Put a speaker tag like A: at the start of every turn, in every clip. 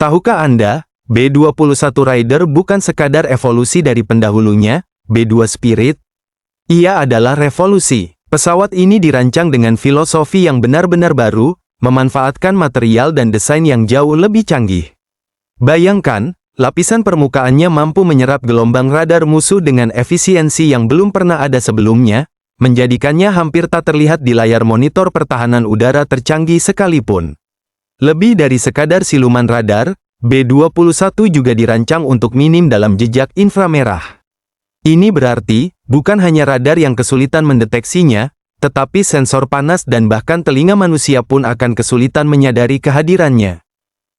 A: Tahukah Anda, B-21 Raider bukan sekadar evolusi dari pendahulunya, B-2 Spirit? Ia adalah revolusi. Pesawat ini dirancang dengan filosofi yang benar-benar baru, memanfaatkan material dan desain yang jauh lebih canggih. Bayangkan, lapisan permukaannya mampu menyerap gelombang radar musuh dengan efisiensi yang belum pernah ada sebelumnya, menjadikannya hampir tak terlihat di layar monitor pertahanan udara tercanggih sekalipun. Lebih dari sekadar siluman radar, B-21 juga dirancang untuk minim dalam jejak inframerah. Ini berarti, bukan hanya radar yang kesulitan mendeteksinya, tetapi sensor panas dan bahkan telinga manusia pun akan kesulitan menyadari kehadirannya.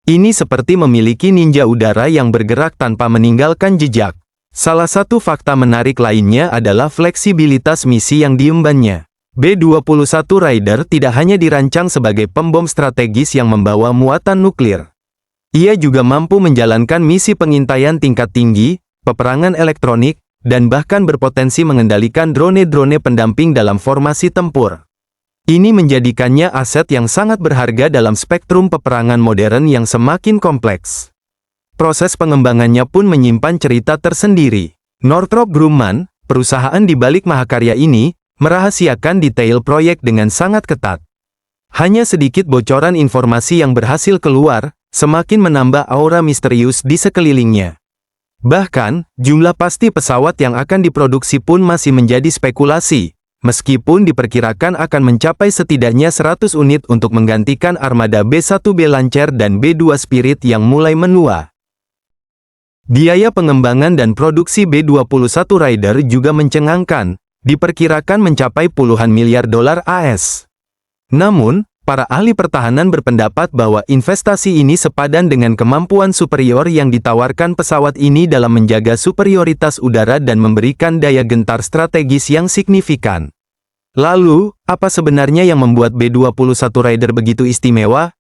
A: Ini seperti memiliki ninja udara yang bergerak tanpa meninggalkan jejak. Salah satu fakta menarik lainnya adalah fleksibilitas misi yang diembannya. B-21 Raider tidak hanya dirancang sebagai pembom strategis yang membawa muatan nuklir. Ia juga mampu menjalankan misi pengintaian tingkat tinggi, peperangan elektronik, dan bahkan berpotensi mengendalikan drone-drone pendamping dalam formasi tempur. Ini menjadikannya aset yang sangat berharga dalam spektrum peperangan modern yang semakin kompleks. Proses pengembangannya pun menyimpan cerita tersendiri. Northrop Grumman, perusahaan di balik mahakarya ini, merahasiakan detail proyek dengan sangat ketat. Hanya sedikit bocoran informasi yang berhasil keluar, semakin menambah aura misterius di sekelilingnya. Bahkan, jumlah pasti pesawat yang akan diproduksi pun masih menjadi spekulasi, meskipun diperkirakan akan mencapai setidaknya 100 unit untuk menggantikan armada B-1B Lancer dan B-2 Spirit yang mulai menua. Biaya pengembangan dan produksi B-21 Raider juga mencengangkan, diperkirakan mencapai puluhan miliar dolar AS. Namun, para ahli pertahanan berpendapat bahwa investasi ini sepadan dengan kemampuan superior yang ditawarkan pesawat ini dalam menjaga superioritas udara dan memberikan daya gentar strategis yang signifikan. Lalu, apa sebenarnya yang membuat B-21 Raider begitu istimewa?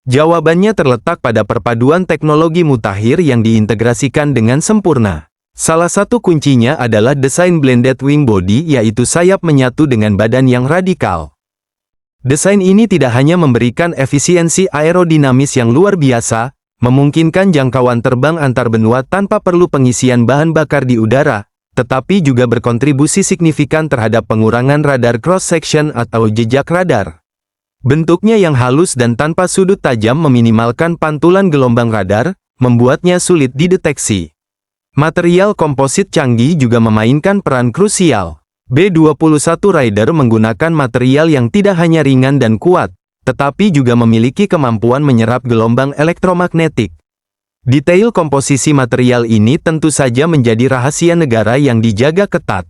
A: Jawabannya terletak pada perpaduan teknologi mutakhir yang diintegrasikan dengan sempurna. Salah satu kuncinya adalah desain blended wing body, yaitu sayap menyatu dengan badan yang radikal. Desain ini tidak hanya memberikan efisiensi aerodinamis yang luar biasa, memungkinkan jangkauan terbang antar benua tanpa perlu pengisian bahan bakar di udara, tetapi juga berkontribusi signifikan terhadap pengurangan radar cross-section atau jejak radar. Bentuknya yang halus dan tanpa sudut tajam meminimalkan pantulan gelombang radar, membuatnya sulit dideteksi. Material komposit canggih juga memainkan peran krusial. B-21 Raider menggunakan material yang tidak hanya ringan dan kuat, tetapi juga memiliki kemampuan menyerap gelombang elektromagnetik. Detail komposisi material ini tentu saja menjadi rahasia negara yang dijaga ketat.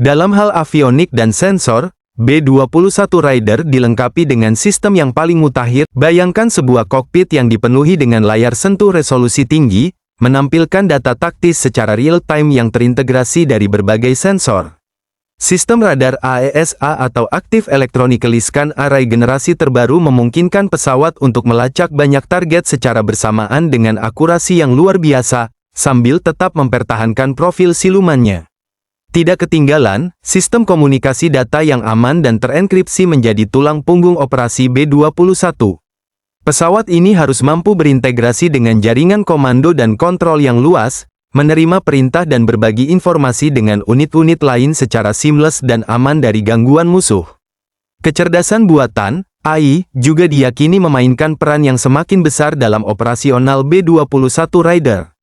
A: Dalam hal avionik dan sensor, B-21 Raider dilengkapi dengan sistem yang paling mutakhir. Bayangkan sebuah kokpit yang dipenuhi dengan layar sentuh resolusi tinggi, menampilkan data taktis secara real-time yang terintegrasi dari berbagai sensor. Sistem radar AESA atau Active Electronically Scanned Array generasi terbaru memungkinkan pesawat untuk melacak banyak target secara bersamaan dengan akurasi yang luar biasa, sambil tetap mempertahankan profil silumannya. Tidak ketinggalan, sistem komunikasi data yang aman dan terenkripsi menjadi tulang punggung operasi B-21. Pesawat ini harus mampu berintegrasi dengan jaringan komando dan kontrol yang luas, menerima perintah dan berbagi informasi dengan unit-unit lain secara seamless dan aman dari gangguan musuh. Kecerdasan buatan, AI, juga diyakini memainkan peran yang semakin besar dalam operasional B-21 Raider.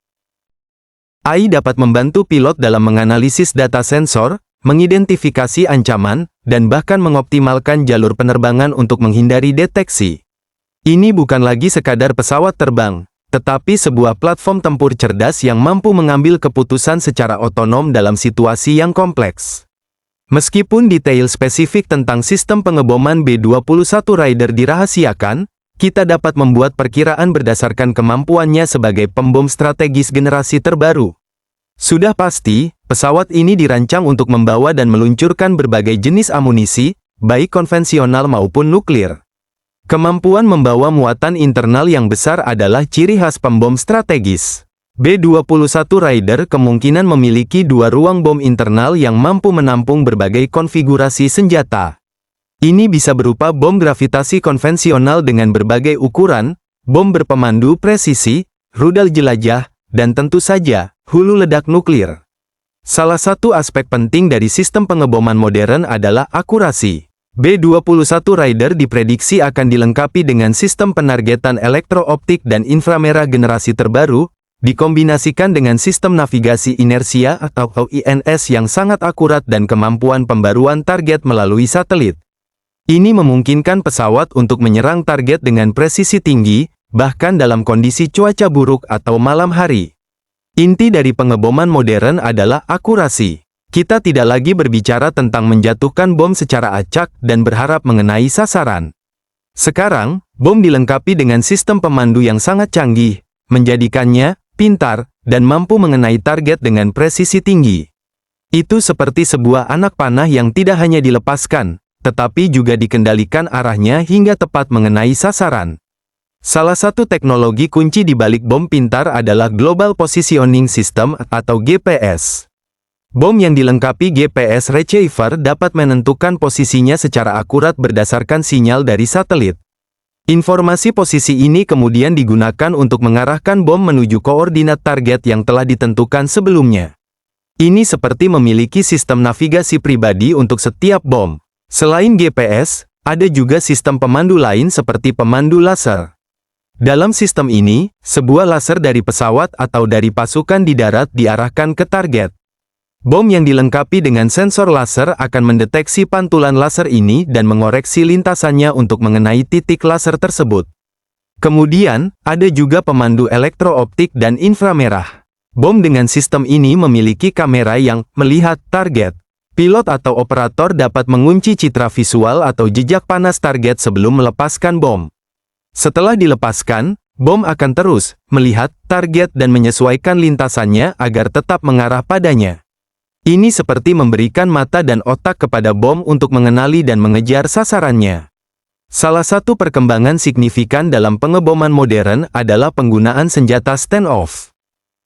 A: AI dapat membantu pilot dalam menganalisis data sensor, mengidentifikasi ancaman, dan bahkan mengoptimalkan jalur penerbangan untuk menghindari deteksi. Ini bukan lagi sekadar pesawat terbang, tetapi sebuah platform tempur cerdas yang mampu mengambil keputusan secara otonom dalam situasi yang kompleks. Meskipun detail spesifik tentang sistem pengeboman B-21 Raider dirahasiakan, kita dapat membuat perkiraan berdasarkan kemampuannya sebagai pembom strategis generasi terbaru. Sudah pasti, pesawat ini dirancang untuk membawa dan meluncurkan berbagai jenis amunisi, baik konvensional maupun nuklir. Kemampuan membawa muatan internal yang besar adalah ciri khas pembom strategis. B-21 Raider kemungkinan memiliki dua ruang bom internal yang mampu menampung berbagai konfigurasi senjata. Ini bisa berupa bom gravitasi konvensional dengan berbagai ukuran, bom berpemandu presisi, rudal jelajah, dan tentu saja, hulu ledak nuklir. Salah satu aspek penting dari sistem pengeboman modern adalah akurasi. B-21 Raider diprediksi akan dilengkapi dengan sistem penargetan elektrooptik dan inframerah generasi terbaru, dikombinasikan dengan sistem navigasi inersia atau INS yang sangat akurat dan kemampuan pembaruan target melalui satelit. Ini memungkinkan pesawat untuk menyerang target dengan presisi tinggi, bahkan dalam kondisi cuaca buruk atau malam hari. Inti dari pengeboman modern adalah akurasi. Kita tidak lagi berbicara tentang menjatuhkan bom secara acak dan berharap mengenai sasaran. Sekarang, bom dilengkapi dengan sistem pemandu yang sangat canggih, menjadikannya pintar dan mampu mengenai target dengan presisi tinggi. Itu seperti sebuah anak panah yang tidak hanya dilepaskan, tetapi juga dikendalikan arahnya hingga tepat mengenai sasaran. Salah satu teknologi kunci di balik bom pintar adalah Global Positioning System atau GPS. Bom yang dilengkapi GPS receiver dapat menentukan posisinya secara akurat berdasarkan sinyal dari satelit. Informasi posisi ini kemudian digunakan untuk mengarahkan bom menuju koordinat target yang telah ditentukan sebelumnya. Ini seperti memiliki sistem navigasi pribadi untuk setiap bom. Selain GPS, ada juga sistem pemandu lain seperti pemandu laser. Dalam sistem ini, sebuah laser dari pesawat atau dari pasukan di darat diarahkan ke target. Bom yang dilengkapi dengan sensor laser akan mendeteksi pantulan laser ini dan mengoreksi lintasannya untuk mengenai titik laser tersebut. Kemudian, ada juga pemandu elektrooptik dan inframerah. Bom dengan sistem ini memiliki kamera yang melihat target. Pilot atau operator dapat mengunci citra visual atau jejak panas target sebelum melepaskan bom. Setelah dilepaskan, bom akan terus melihat target dan menyesuaikan lintasannya agar tetap mengarah padanya. Ini seperti memberikan mata dan otak kepada bom untuk mengenali dan mengejar sasarannya. Salah satu perkembangan signifikan dalam pengeboman modern adalah penggunaan senjata stand-off.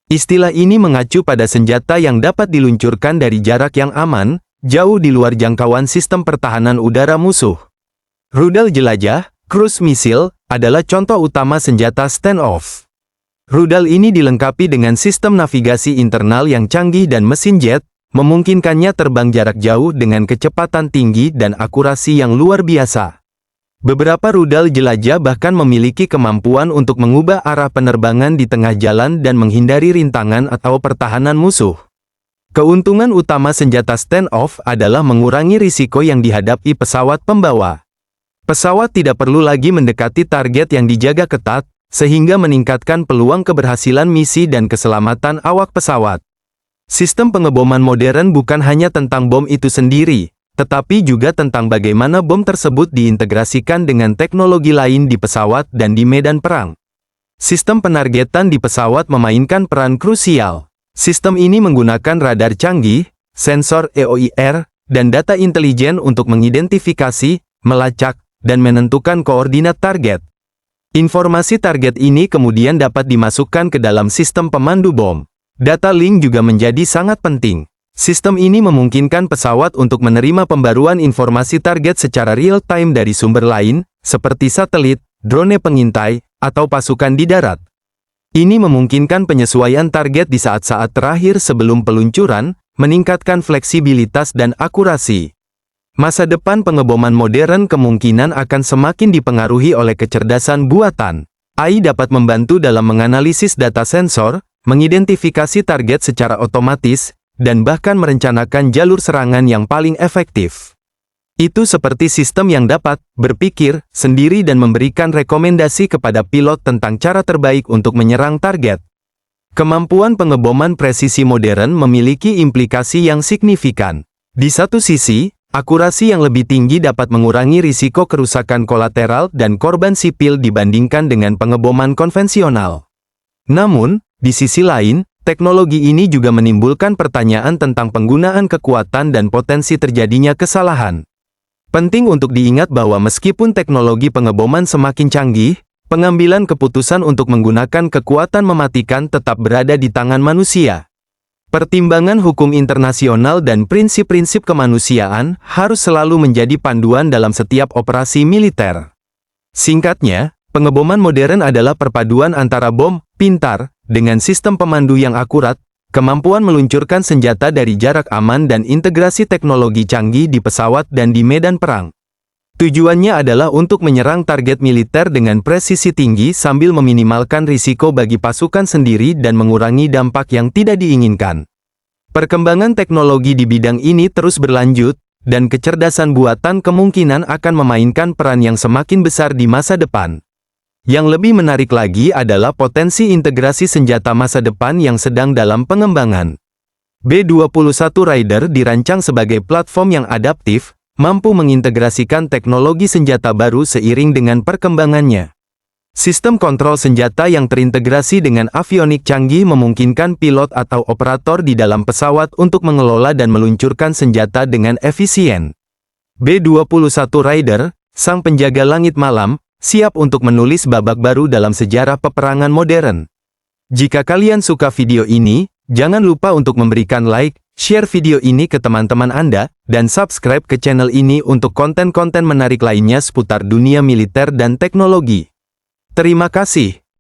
A: Istilah ini mengacu pada senjata yang dapat diluncurkan dari jarak yang aman, jauh di luar jangkauan sistem pertahanan udara musuh. Rudal jelajah, cruise missile, adalah contoh utama senjata stand-off. Rudal ini dilengkapi dengan sistem navigasi internal yang canggih dan mesin jet, memungkinkannya terbang jarak jauh dengan kecepatan tinggi dan akurasi yang luar biasa. Beberapa rudal jelajah bahkan memiliki kemampuan untuk mengubah arah penerbangan di tengah jalan dan menghindari rintangan atau pertahanan musuh. Keuntungan utama senjata stand-off adalah mengurangi risiko yang dihadapi pesawat pembawa. Pesawat tidak perlu lagi mendekati target yang dijaga ketat, sehingga meningkatkan peluang keberhasilan misi dan keselamatan awak pesawat. Sistem pengeboman modern bukan hanya tentang bom itu sendiri, tetapi juga tentang bagaimana bom tersebut diintegrasikan dengan teknologi lain di pesawat dan di medan perang. Sistem penargetan di pesawat memainkan peran krusial. Sistem ini menggunakan radar canggih, sensor EOIR, dan data intelijen untuk mengidentifikasi, melacak, dan menentukan koordinat target. Informasi target ini kemudian dapat dimasukkan ke dalam sistem pemandu bom. Data link juga menjadi sangat penting. Sistem ini memungkinkan pesawat untuk menerima pembaruan informasi target secara real-time dari sumber lain, seperti satelit, drone pengintai, atau pasukan di darat. Ini memungkinkan penyesuaian target di saat-saat terakhir sebelum peluncuran, meningkatkan fleksibilitas dan akurasi. Masa depan pengeboman modern kemungkinan akan semakin dipengaruhi oleh kecerdasan buatan. AI dapat membantu dalam menganalisis data sensor, mengidentifikasi target secara otomatis, dan bahkan merencanakan jalur serangan yang paling efektif. Itu seperti sistem yang dapat berpikir sendiri dan memberikan rekomendasi kepada pilot tentang cara terbaik untuk menyerang target. Kemampuan pengeboman presisi modern memiliki implikasi yang signifikan. Di satu sisi, akurasi yang lebih tinggi dapat mengurangi risiko kerusakan kolateral dan korban sipil dibandingkan dengan pengeboman konvensional. Namun, di sisi lain, teknologi ini juga menimbulkan pertanyaan tentang penggunaan kekuatan dan potensi terjadinya kesalahan. Penting untuk diingat bahwa meskipun teknologi pengeboman semakin canggih, pengambilan keputusan untuk menggunakan kekuatan mematikan tetap berada di tangan manusia. Pertimbangan hukum internasional dan prinsip-prinsip kemanusiaan harus selalu menjadi panduan dalam setiap operasi militer. Singkatnya, Pengeboman modern adalah perpaduan antara bom pintar dengan sistem pemandu yang akurat, kemampuan meluncurkan senjata dari jarak aman dan integrasi teknologi canggih di pesawat dan di medan perang. Tujuannya adalah untuk menyerang target militer dengan presisi tinggi sambil meminimalkan risiko bagi pasukan sendiri dan mengurangi dampak yang tidak diinginkan. Perkembangan teknologi di bidang ini terus berlanjut, dan kecerdasan buatan kemungkinan akan memainkan peran yang semakin besar di masa depan. Yang lebih menarik lagi adalah potensi integrasi senjata masa depan yang sedang dalam pengembangan. B-21 Raider dirancang sebagai platform yang adaptif, mampu mengintegrasikan teknologi senjata baru seiring dengan perkembangannya. Sistem kontrol senjata yang terintegrasi dengan avionik canggih memungkinkan pilot atau operator di dalam pesawat untuk mengelola dan meluncurkan senjata dengan efisien. B-21 Raider, sang penjaga langit malam, siap untuk menulis babak baru dalam sejarah peperangan modern. Jika kalian suka video ini, jangan lupa untuk memberikan like, share video ini ke teman-teman Anda, dan subscribe ke channel ini untuk konten-konten menarik lainnya seputar dunia militer dan teknologi. Terima kasih.